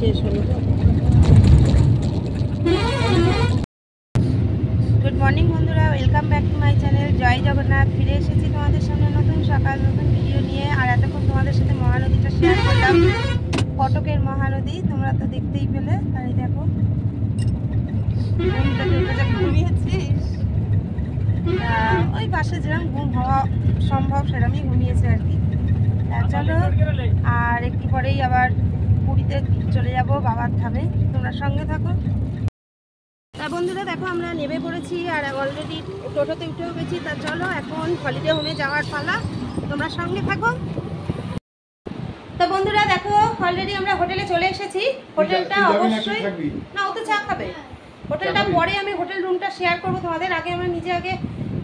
শেষ হলো। Good morning বন্ধুরা, welcome back to my channel জয় জগন্নাথ। ফিরে এসেছি তোমাদের সামনে নতুন সকাল নতুন ভিডিও নিয়ে। আর এতক্ষণ তোমাদের সাথে মহানদীটা শেয়ার করলাম, কটকের মহানদী, তোমরা তো দেখতেই পেলে। তাই দেখো ঘুমিয়েছিস, ওই পাশে যেরকম ঘুম হওয়া সম্ভব সেরকমই ঘুমিয়েছে আর কি। চলো, আর একটু পরেই আবার পুরীতে চলে যাব বাবার ধামে, তোমরা সঙ্গে থাকো। তা বন্ধুরা দেখো, আমরা নেমে পড়েছি আর অলরেডি টোটোতে উঠেও গেছি। তা চলো, এখন হলিডে হোমে যাওয়ার পালা, তোমরা সঙ্গে থাকো। তো বন্ধুরা দেখো, অলরেডি আমরা হোটেলে চলে এসেছি। হোটেলটা অবশ্যই না, ও তো চা খাবে। হোটেলটা পরে আমি হোটেল রুমটা শেয়ার করবো তোমাদের। আগে আমরা নিজে আগে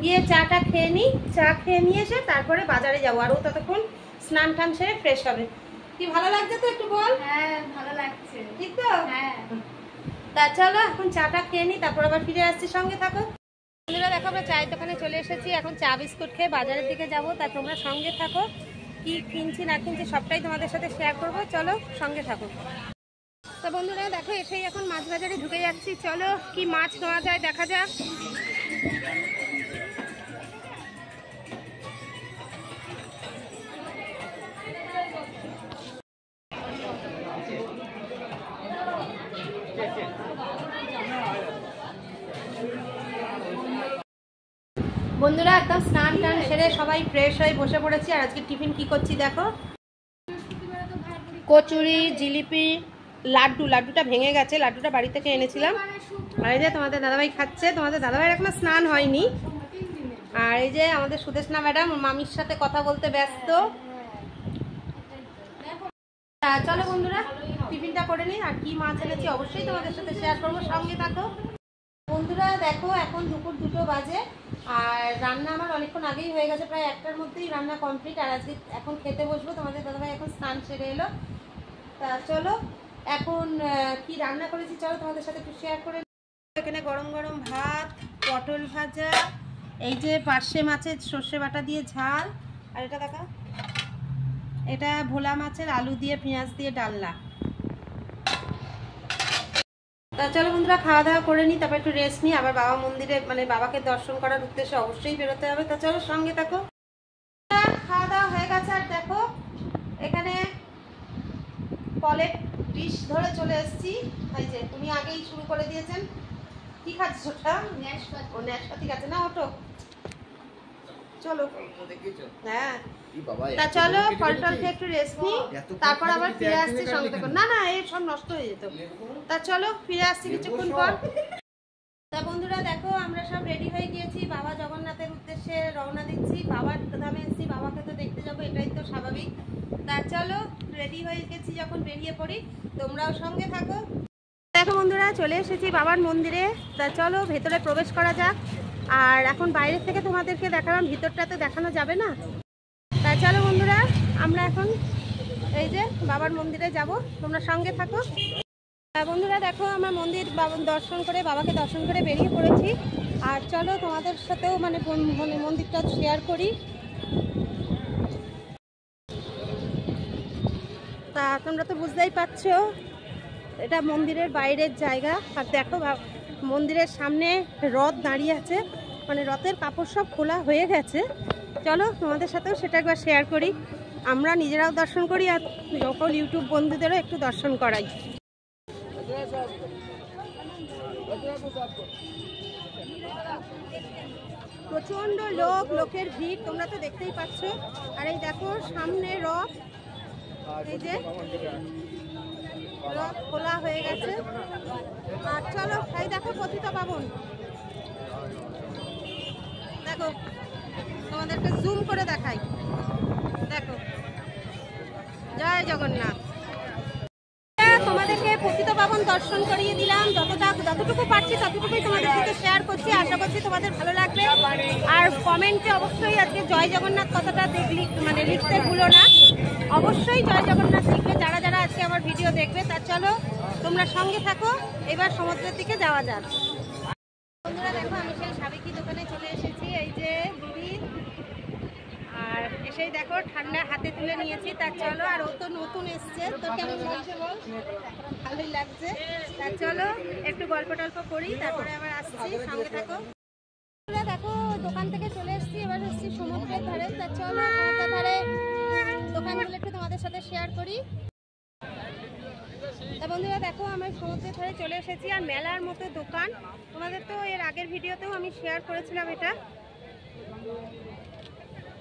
গিয়ে চাটা খেয়ে নিই, চা খেয়ে নিয়ে এসে তারপরে বাজারে যাবো। আর ও ততক্ষণ স্নান টান সেরে ফ্রেশ হবে। কি ভালো লাগছে তো, একটু বল। হ্যাঁ ভালো লাগছে, ঠিক তো? হ্যাঁ। তা চলো, এখন চাটা খেয়ে নিই, তারপর আবার ফিরে আসছি, সঙ্গে থাকো। বন্ধুরা দেখো, আমরা চায়ের দোকানে চলে এসেছি। এখন চা বিস্কুট খেয়ে বাজারের দিকে যাব। তা তোমরা সঙ্গে থাকো, কি কিনছি না কিনছি সবটাই তোমাদের সাথে শেয়ার করবো। চলো সঙ্গে থাকো। তো বন্ধুরা দেখো, এসেই এখন মাছ বাজারে ঢুকে যাচ্ছি। চলো, কি মাছ নেওয়া যায় দেখা যাক। বন্ধুরা একদম স্নান টান সেরে সবাই ফ্রেশ হয়ে বসে পড়েছি। আর আজকে টিফিন কি করছি দেখো, কচুরি, জিলিপি, লাড্ডুটা ভেঙে গেছে, লাড্ডুটা বাড়ি থেকে এনেছিলাম। আর এই যে তোমাদের দাদাভাই খাচ্ছে, তোমাদের দাদাভাইয়ের এখনো স্নান হয়নি। আর এই যে আমাদের সুদেশনা ম্যাডাম মামির সাথে কথা বলতে ব্যস্ত। চলো বন্ধুরা, টিফিনটা করে নিই। আর কি মাছ এনেছি অবশ্যই তোমাদের সাথে শেয়ার করবো, সঙ্গে থাকো। বন্ধুরা দেখো, এখন দুপুর 2টো বাজে। আর রান্না আমার অনেকক্ষণ আগেই হয়ে গেছে, প্রায় 1টার মধ্যেই রান্না কমপ্লিট। আর আজকে এখন খেতে বসবো। তোমাদের দাদাভাই এখন স্নান সেরে এলো। তা চলো, এখন কি রান্না করেছি চলো তোমাদের সাথে একটু শেয়ার করে। এখানে গরম গরম ভাত, পটল ভাজা, এই যে পার্শে মাছের সর্ষে বাটা দিয়ে ঝাল, আর এটা দেখা, এটা ভোলা মাছের আলু দিয়ে পেঁয়াজ দিয়ে ডালনা। তা চলো বন্ধুরা, খাওয়া দাওয়া করে নিই, তারপর একটু রেস্ট নিই। আবার বাবা মন্দিরে মানে বাবাকে দর্শন করার উদ্দেশ্যে অবশ্যই বেরোতে হবে। তা চলো সঙ্গে থাকো। খাওয়া দাওয়া হয়ে গেছে। আর দেখো, এখানে পলেট ডিশ ধরে চলে এসেছি। এই যে তুমি আগেই শুরু করে দিয়েছেন। কি খাচ্ছ ওটা? ও ন্যাশপাতি খাচ্ছে না, ওটো চলো। হ্যাঁ, তা চলো, ফল টল খেয়ে একটু রেস্ট নিই, তারপর আবার ফিরে আসছি, সঙ্গে থাকো। না না, এই সব নষ্ট হয়ে যেত। তা চলো ফিরে আসছি কিছুক্ষণ পর। তা বন্ধুরা দেখো, আমরা সব রেডি হয়ে গিয়েছি, বাবা জগন্নাথের উদ্দেশ্যে রওনা দিচ্ছি। বাবার ধামে এসেছি, বাবাকে তো দেখতে যাবো, এটাই তো স্বাভাবিক। তা চলো, রেডি হয়ে গেছি, যখন বেরিয়ে পড়ি, তোমরাও সঙ্গে থাকো। দেখো বন্ধুরা, চলে এসেছি বাবার মন্দিরে। তা চলো ভেতরে প্রবেশ করা যাক। আর এখন বাইরের থেকে তোমাদেরকে দেখালাম, ভিতরটা তো দেখানো যাবে না। তা চলো বন্ধুরা, আমরা এখন এই যে বাবার মন্দিরে যাব, তোমরা সঙ্গে থাকো। বন্ধুরা দেখো, আমরা মন্দির বাবাকে দর্শন করে বেরিয়ে পড়েছি। আর চলো তোমাদের সাথেও মানে মন্দিরটা শেয়ার করি। তা তোমরা তো বুঝতেই পারছো এটা মন্দিরের বাইরের জায়গা। আর দেখো মন্দিরের সামনে রথ দাঁড়িয়ে আছে, মানে রথের কাপড় সব খোলা হয়ে গেছে। চলো তোমাদের সাথেও সেটা একবার শেয়ার করি, আমরা নিজেরাও দর্শন করি আর সকল ইউটিউব বন্ধুদেরও একটু দর্শন করাই। প্রচন্ড লোকের ভিড়, তোমরা তো দেখতেই পাচ্ছ। আর এই দেখো সামনে রথ, এই যে রথ খোলা হয়ে গেছে। আর চলো এই দেখো পতিতপাবন, দেখো তোমাদেরকে জুম করে দেখাই। দেখো, জয় জগন্নাথ। তোমাদেরকে পতিতপাবন দর্শন করিয়ে দিলাম, যতটুকু পারছি ততটুকুই তোমাদের সাথে শেয়ার করছি। আশা করছি তোমাদের ভালো লাগবে। আর কমেন্টে অবশ্যই আজকে জয় জগন্নাথ কথাটা মানে লিখতে ভুলো না, অবশ্যই জয় জগন্নাথ লিখবে যারা যারা আজকে আমার ভিডিও দেখবে। তা চলো তোমরা সঙ্গে থাকো, এবার সমুদ্রের দিকে যাওয়া যাক। বন্ধুরা দেখো, আমি সেই সাবেকি দোকানে চলে এসেছি, এই যে দিদি। আর এসেই দেখো ঠান্ডা হাতে তুলে নিয়েছি। তা চলো, আর ও তো নতুন এসছে, তো কেমন লাগছে বল? ভালোই লাগছে। তা চলো একটু গল্প টল্প করি, তারপরে আবার আসছি, সঙ্গে থাকো। দেখো দোকান থেকে চলে এসেছি, এবার এসেছি সমুদ্রের ধারে। তা চলো সমুদ্রের ধারে দোকানগুলো একটু তোমাদের সাথে শেয়ার করি। তা বন্ধুরা দেখো, আমি সমুদ্রের ধারে চলে এসেছি। আর মেলার মতো দোকান, তোমাদের তো এর আগের ভিডিওতেও আমি শেয়ার করেছিলাম এটা।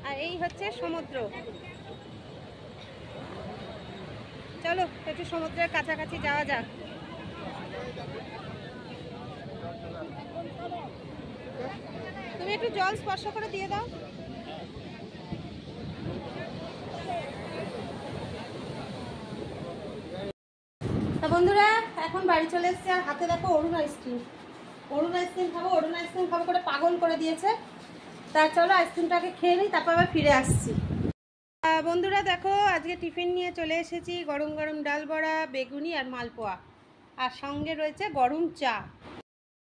আর এই হচ্ছে সমুদ্র। চলো একটু সমুদ্রের কাছাকাছি যাওয়া যাক। তুমি একটু জল স্পর্শ করে দিয়ে দাও। তা বন্ধুরা এখন বাড়ি চলে এসেছি। আর হাতে দেখো অরুণ আইসক্রিম খাবো করে পাগল করে দিয়েছে। তা চলো আইসক্রিমটাকে খেয়ে নিই, তারপর আবার ফিরে আসছি। বন্ধুরা দেখো, আজকে টিফিন নিয়ে চলে এসেছি। গরম গরম ডাল বড়া, বেগুনি আর মালপোয়া, আর সঙ্গে রয়েছে গরম চা।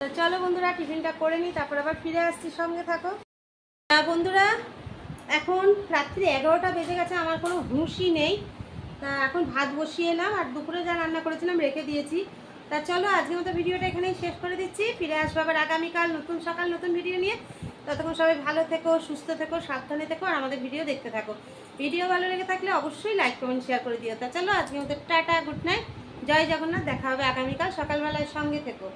চলো বন্ধুরা টিফিনটা করে নিই, তারপর আবার ফিরে আসছি, সঙ্গে থাকো। বন্ধুরা এখন রাত্রি 11টা বেজে গেছে, আমার কোনো হুঁশই নেই। তা এখন ভাত বসিয়ে এলাম, আর দুপুরে যা রান্না করেছিলাম রেখে দিয়েছি। তা চলো আজকের মতো ভিডিওটা এখানেই শেষ করে দিচ্ছি। ফিরে আসবো আবার আগামীকাল নতুন সকাল নতুন ভিডিও নিয়ে। ততক্ষণ সবাই ভালো থেকো, সুস্থ থেকো, সাবধানে থেকো, আর আমাদের ভিডিও দেখতে থাকো। ভিডিও ভালো লেগে থাকলে অবশ্যই লাইক কমেন্ট শেয়ার করে দিও। তা চলো আজকের মতো টাটা, গুড নাইট, জয় জগন্নাথ। দেখা হবে আগামীকাল সকালবেলায়, সঙ্গে থেকো।